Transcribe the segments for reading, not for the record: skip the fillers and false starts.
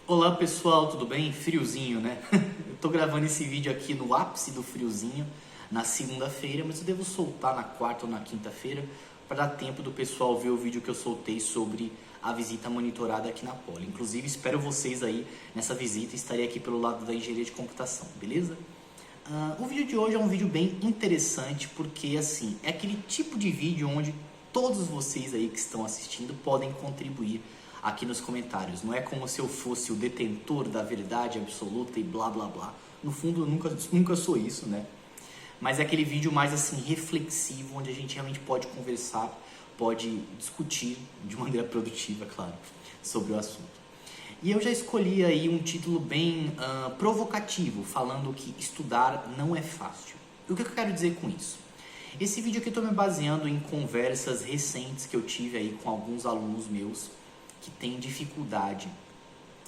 Olá pessoal, tudo bem? Friozinho, né? Eu tô gravando esse vídeo aqui no ápice do friozinho, na segunda-feira, mas eu devo soltar na quarta ou na quinta-feira para dar tempo do pessoal ver o vídeo que eu soltei sobre a visita monitorada aqui na Poli. Inclusive, espero vocês aí nessa visita, estarei aqui pelo lado da engenharia de computação, beleza? O vídeo de hoje é um vídeo bem interessante porque, assim, é aquele tipo de vídeo onde todos vocês aí que estão assistindo podem contribuir aqui nos comentários. Não é como se eu fosse o detentor da verdade absoluta e blá blá blá. No fundo, eu nunca sou isso, né? Mas é aquele vídeo mais assim reflexivo, onde a gente realmente pode conversar, pode discutir de maneira produtiva, claro, sobre o assunto. E eu já escolhi aí um título bem provocativo, falando que estudar não é fácil. E o que eu quero dizer com isso? Esse vídeo aqui eu estou me baseando em conversas recentes que eu tive aí com alguns alunos meus que têm dificuldade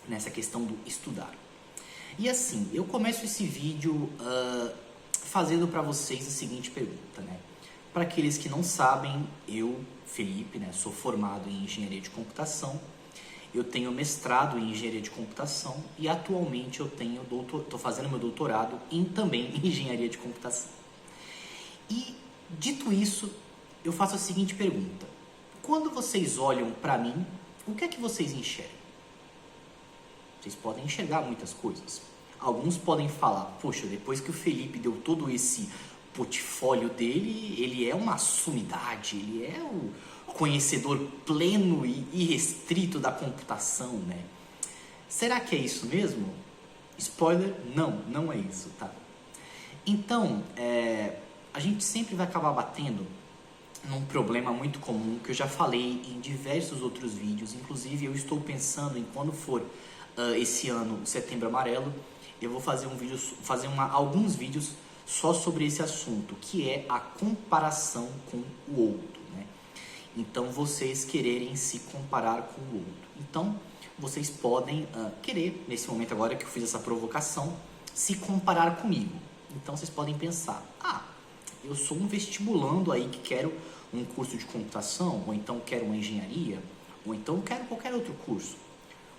nessa questão do estudar. E assim, eu começo esse vídeo fazendo para vocês a seguinte pergunta, né? Para aqueles que não sabem, eu, Felipe, né, sou formado em engenharia de computação. Eu tenho mestrado em engenharia de computação e atualmente eu estou fazendo meu doutorado também em engenharia de computação. E dito isso, eu faço a seguinte pergunta: quando vocês olham para mim, o que é que vocês enxergam? Vocês podem enxergar muitas coisas. Alguns podem falar: poxa, depois que o Felipe deu todo esse portfólio dele, ele é uma sumidade, ele é o conhecedor pleno e irrestrito da computação, né? Será que é isso mesmo? Spoiler, não é isso, tá? Então, a gente sempre vai acabar batendo num problema muito comum que eu já falei em diversos outros vídeos. Inclusive, eu estou pensando em quando for esse ano, o Setembro Amarelo, eu vou fazer alguns vídeos só sobre esse assunto, que é a comparação com o outro, né? Então, vocês quererem se comparar com o outro. Então, vocês podem querer, nesse momento agora que eu fiz essa provocação, se comparar comigo. Então, vocês podem pensar: eu sou um vestibulando aí que quero um curso de computação, ou então quero uma engenharia, ou então quero qualquer outro curso.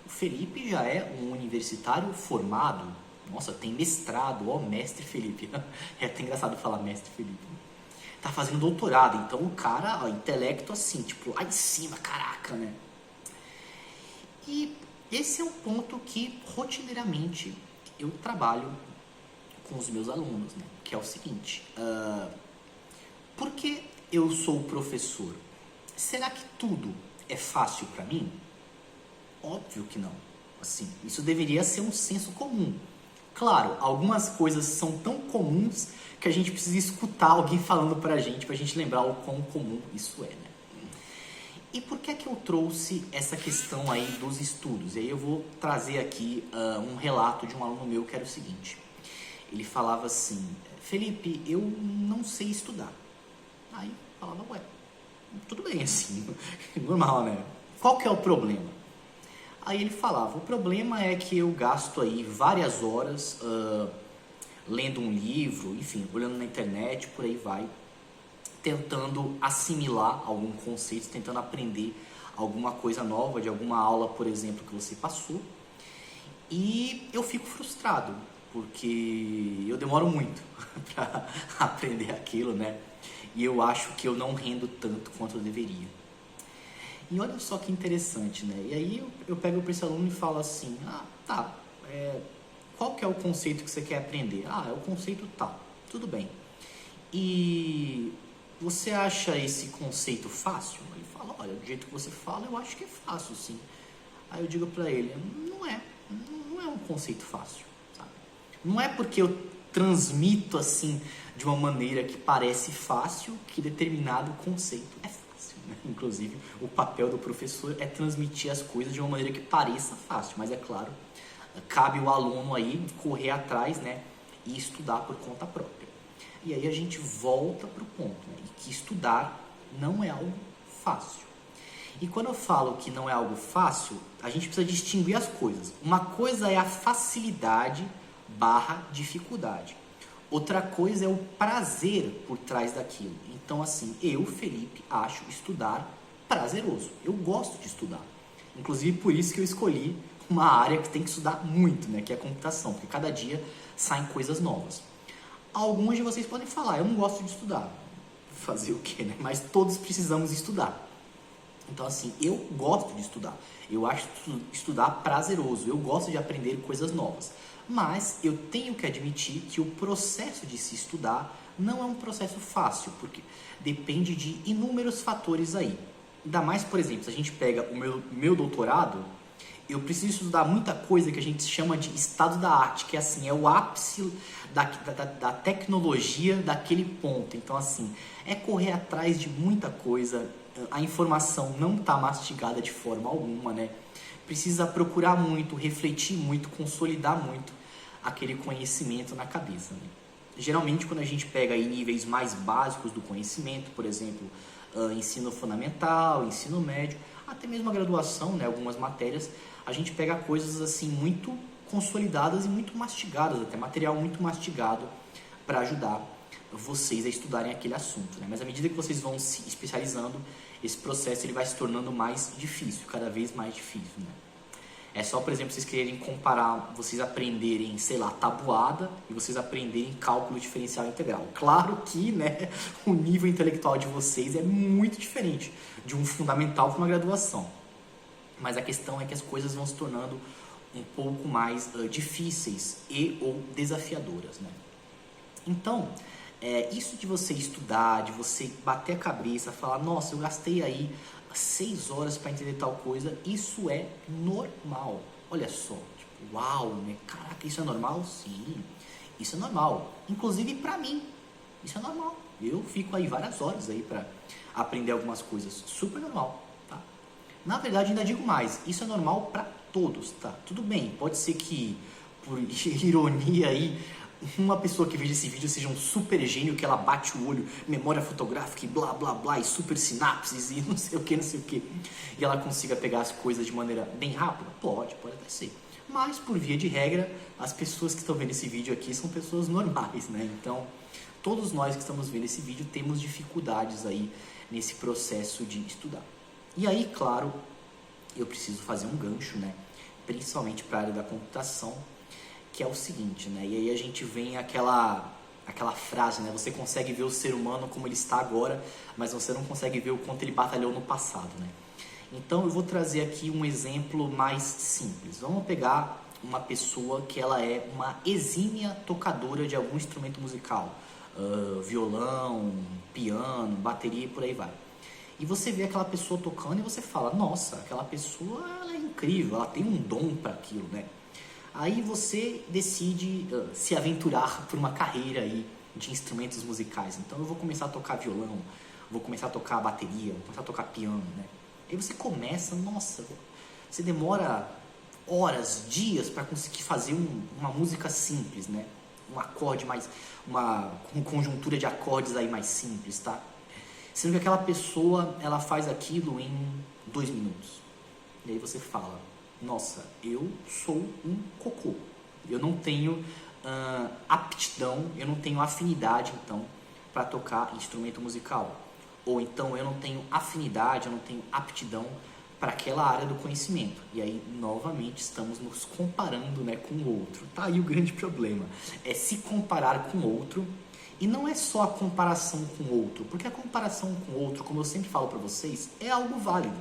O Felipe já é um universitário formado. Nossa, tem mestrado, mestre Felipe. É até engraçado falar mestre Felipe. Tá fazendo doutorado, então o cara, intelecto assim, tipo, lá em cima, caraca, né? E esse é um ponto que rotineiramente eu trabalho com os meus alunos, né? Que é o seguinte: por que eu sou professor? Será que tudo é fácil para mim? Óbvio que não. Assim, isso deveria ser um senso comum. Claro, algumas coisas são tão comuns que a gente precisa escutar alguém falando pra gente lembrar o quão comum isso é, né? E por que é que eu trouxe essa questão aí dos estudos? E aí eu vou trazer aqui um relato de um aluno meu que era o seguinte. Ele falava assim: Felipe, eu não sei estudar. Aí eu falava: ué, tudo bem assim, normal, né? Qual que é o problema? Aí ele falava: o problema é que eu gasto aí várias horas lendo um livro, enfim, olhando na internet, por aí vai, tentando assimilar algum conceito, tentando aprender alguma coisa nova de alguma aula, por exemplo, que você passou, e eu fico frustrado, porque eu demoro muito para aprender aquilo, né? E eu acho que eu não rendo tanto quanto eu deveria. E olha só que interessante, né? E aí eu pego para esse aluno e falo assim: qual que é o conceito que você quer aprender? É o conceito tal. Tudo bem. E você acha esse conceito fácil? Ele fala: olha, do jeito que você fala, eu acho que é fácil, sim. Aí eu digo para ele: não é um conceito fácil, sabe? Não é porque eu transmito assim de uma maneira que parece fácil que determinado conceito é fácil. Inclusive, o papel do professor é transmitir as coisas de uma maneira que pareça fácil, mas é claro, cabe o aluno aí correr atrás, né, e estudar por conta própria. E aí a gente volta para o ponto, né, que estudar não é algo fácil. E quando eu falo que não é algo fácil, a gente precisa distinguir as coisas. Uma coisa é a facilidade / dificuldade. Outra coisa é o prazer por trás daquilo. Então, assim, eu, Felipe, acho estudar prazeroso. Eu gosto de estudar. Inclusive, por isso que eu escolhi uma área que tem que estudar muito, né? Que é a computação, porque cada dia saem coisas novas. Alguns de vocês podem falar, eu não gosto de estudar. Fazer o quê, né? Mas todos precisamos estudar. Então, assim, eu gosto de estudar. Eu acho estudar prazeroso. Eu gosto de aprender coisas novas. Mas eu tenho que admitir que o processo de se estudar não é um processo fácil, porque depende de inúmeros fatores aí. Ainda mais, por exemplo, se a gente pega o meu doutorado, eu preciso estudar muita coisa que a gente chama de estado da arte, que é assim, é o ápice da tecnologia daquele ponto. Então, assim, é correr atrás de muita coisa, a informação não está mastigada de forma alguma, né? Precisa procurar muito, refletir muito, consolidar muito aquele conhecimento na cabeça, né? Geralmente, quando a gente pega aí níveis mais básicos do conhecimento, por exemplo, ensino fundamental, ensino médio, até mesmo a graduação, né, algumas matérias, a gente pega coisas assim muito consolidadas e muito mastigadas, até material muito mastigado para ajudar vocês a estudarem aquele assunto, né? Mas à medida que vocês vão se especializando, esse processo ele vai se tornando mais difícil, cada vez mais difícil, né? É só, por exemplo, vocês quererem comparar, vocês aprenderem, sei lá, tabuada e vocês aprenderem cálculo diferencial integral. Claro que, né, o nível intelectual de vocês é muito diferente de um fundamental para uma graduação. Mas a questão é que as coisas vão se tornando um pouco mais difíceis e ou desafiadoras, né? Então, isso de você estudar, de você bater a cabeça, falar, nossa, eu gastei aí 6 horas para entender tal coisa, isso é normal. Olha só, tipo, uau, né? Caraca, isso é normal? Sim, isso é normal. Inclusive para mim, isso é normal. Eu fico aí várias horas aí para aprender algumas coisas, super normal, tá? Na verdade, ainda digo mais, isso é normal para todos, tá? Tudo bem, pode ser que, por ironia aí, uma pessoa que veja esse vídeo seja um super gênio, que ela bate o olho, memória fotográfica e blá blá blá, e super sinapses e não sei o que, e ela consiga pegar as coisas de maneira bem rápida? Pode até ser. Mas, por via de regra, as pessoas que estão vendo esse vídeo aqui são pessoas normais, né? Então, todos nós que estamos vendo esse vídeo temos dificuldades aí nesse processo de estudar. E aí, claro, eu preciso fazer um gancho, né? Principalmente para a área da computação, que é o seguinte, né? E aí a gente vem aquela frase, né? Você consegue ver o ser humano como ele está agora, mas você não consegue ver o quanto ele batalhou no passado, né? Então eu vou trazer aqui um exemplo mais simples. Vamos pegar uma pessoa que ela é uma exímia tocadora de algum instrumento musical, violão, piano, bateria e por aí vai. E você vê aquela pessoa tocando e você fala, nossa, aquela pessoa ela é incrível, ela tem um dom para aquilo, né? Aí você decide se aventurar por uma carreira aí de instrumentos musicais. Então eu vou começar a tocar violão, vou começar a tocar bateria, vou começar a tocar piano, né? Aí você começa, nossa, você demora horas, dias para conseguir fazer uma música simples, né? Um acorde mais, uma conjuntura de acordes aí mais simples, tá? Sendo que aquela pessoa, ela faz aquilo em 2 minutos. E aí você fala, nossa, eu sou um cocô. Eu não tenho aptidão, eu não tenho afinidade, então, para tocar instrumento musical. Ou então eu não tenho afinidade, eu não tenho aptidão para aquela área do conhecimento. E aí, novamente, estamos nos comparando, né, com o outro. Tá aí o grande problema. É se comparar com o outro. E não é só a comparação com o outro. Porque a comparação com o outro, como eu sempre falo para vocês, é algo válido.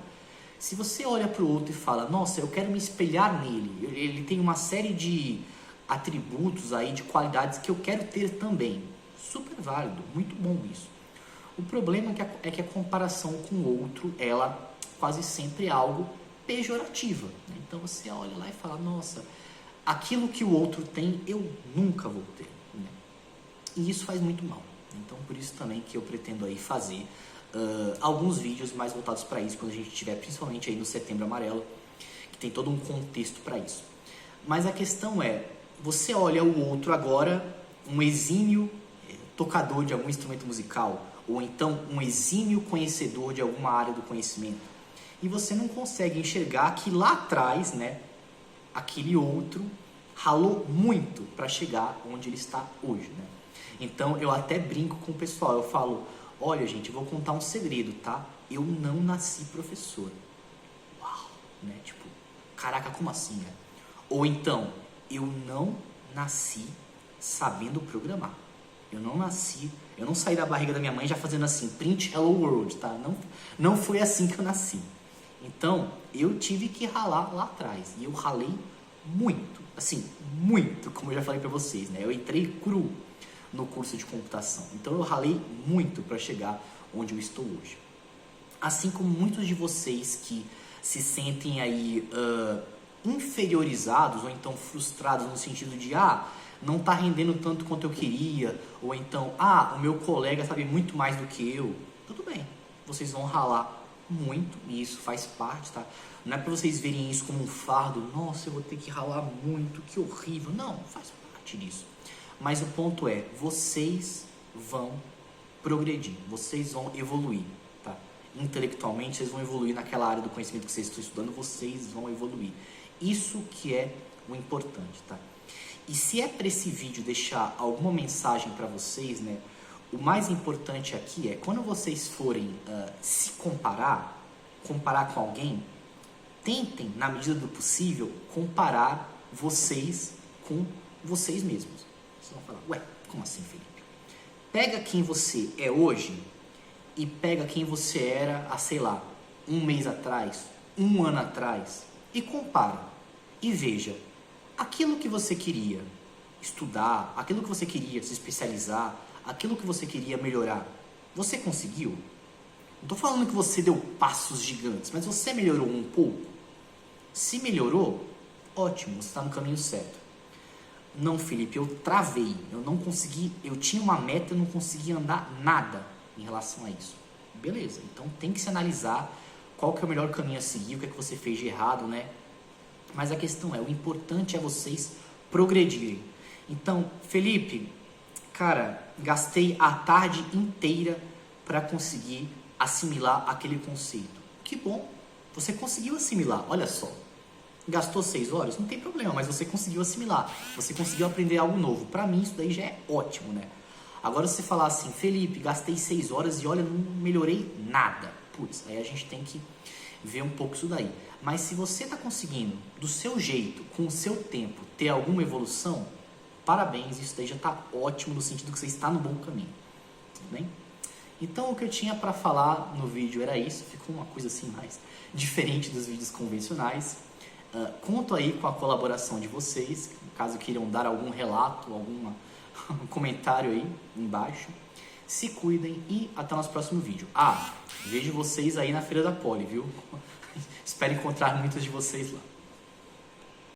Se você olha para o outro e fala, nossa, eu quero me espelhar nele, ele tem uma série de atributos aí, de qualidades que eu quero ter também. Super válido, muito bom isso. O problema é que a comparação com o outro, ela quase sempre é algo pejorativa, né? Então você olha lá e fala, nossa, aquilo que o outro tem, eu nunca vou ter, né? E isso faz muito mal. Então por isso também que eu pretendo aí fazer alguns vídeos mais voltados para isso, quando a gente estiver principalmente aí no Setembro Amarelo, que tem todo um contexto para isso. Mas a questão é, você olha o outro agora, um exímio tocador de algum instrumento musical, ou então um exímio conhecedor de alguma área do conhecimento, e você não consegue enxergar que lá atrás, né, aquele outro ralou muito para chegar onde ele está hoje, né? Então eu até brinco com o pessoal, eu falo, olha gente, eu vou contar um segredo, tá? Eu não nasci professor. Uau, né? Tipo, caraca, como assim, né? Ou então, eu não nasci sabendo programar. Eu não saí da barriga da minha mãe já fazendo assim, print hello world, tá? Não foi assim que eu nasci. Então, eu tive que ralar lá atrás. E eu ralei muito, assim, muito, como eu já falei pra vocês, né? Eu entrei cru no curso de computação. Então, eu ralei muito para chegar onde eu estou hoje. Assim como muitos de vocês que se sentem aí inferiorizados ou então frustrados no sentido de não está rendendo tanto quanto eu queria, ou então o meu colega sabe muito mais do que eu. Tudo bem, vocês vão ralar muito e isso faz parte, tá? Não é para vocês verem isso como um fardo, nossa, eu vou ter que ralar muito, que horrível. Não, faz parte disso. Mas o ponto é, vocês vão progredir, vocês vão evoluir, tá? Intelectualmente, vocês vão evoluir naquela área do conhecimento que vocês estão estudando, vocês vão evoluir. Isso que é o importante, tá? E se é para esse vídeo deixar alguma mensagem para vocês, né? O mais importante aqui é, quando vocês forem se comparar com alguém, tentem, na medida do possível, comparar vocês com vocês mesmos. Vocês vão falar, ué, como assim, Felipe? Pega quem você é hoje e pega quem você era há, sei lá, um mês atrás, um ano atrás, e compara. E veja, aquilo que você queria estudar, aquilo que você queria se especializar, aquilo que você queria melhorar, você conseguiu? Não estou falando que você deu passos gigantes, mas você melhorou um pouco? Se melhorou, ótimo, você está no caminho certo. Não, Felipe, eu travei, eu não consegui, eu tinha uma meta e não consegui andar nada em relação a isso. Beleza, então tem que se analisar qual que é o melhor caminho a seguir, o que é que você fez de errado, né? Mas a questão é, o importante é vocês progredirem. Então, Felipe, cara, gastei a tarde inteira para conseguir assimilar aquele conceito. Que bom, você conseguiu assimilar, olha só. Gastou 6 horas? Não tem problema, mas você conseguiu assimilar. Você conseguiu aprender algo novo. Para mim, isso daí já é ótimo, né? Agora, se você falar assim, Felipe, gastei 6 horas e olha, não melhorei nada. Putz, aí a gente tem que ver um pouco isso daí. Mas se você está conseguindo, do seu jeito, com o seu tempo, ter alguma evolução, parabéns, isso daí já está ótimo no sentido que você está no bom caminho. Tudo bem? Então, o que eu tinha para falar no vídeo era isso. Ficou uma coisa assim mais diferente dos vídeos convencionais. Conto aí com a colaboração de vocês, caso queiram dar algum relato, algum comentário aí embaixo. Se cuidem e até o nosso próximo vídeo. Vejo vocês aí na Feira da Poli, viu? Espero encontrar muitos de vocês lá.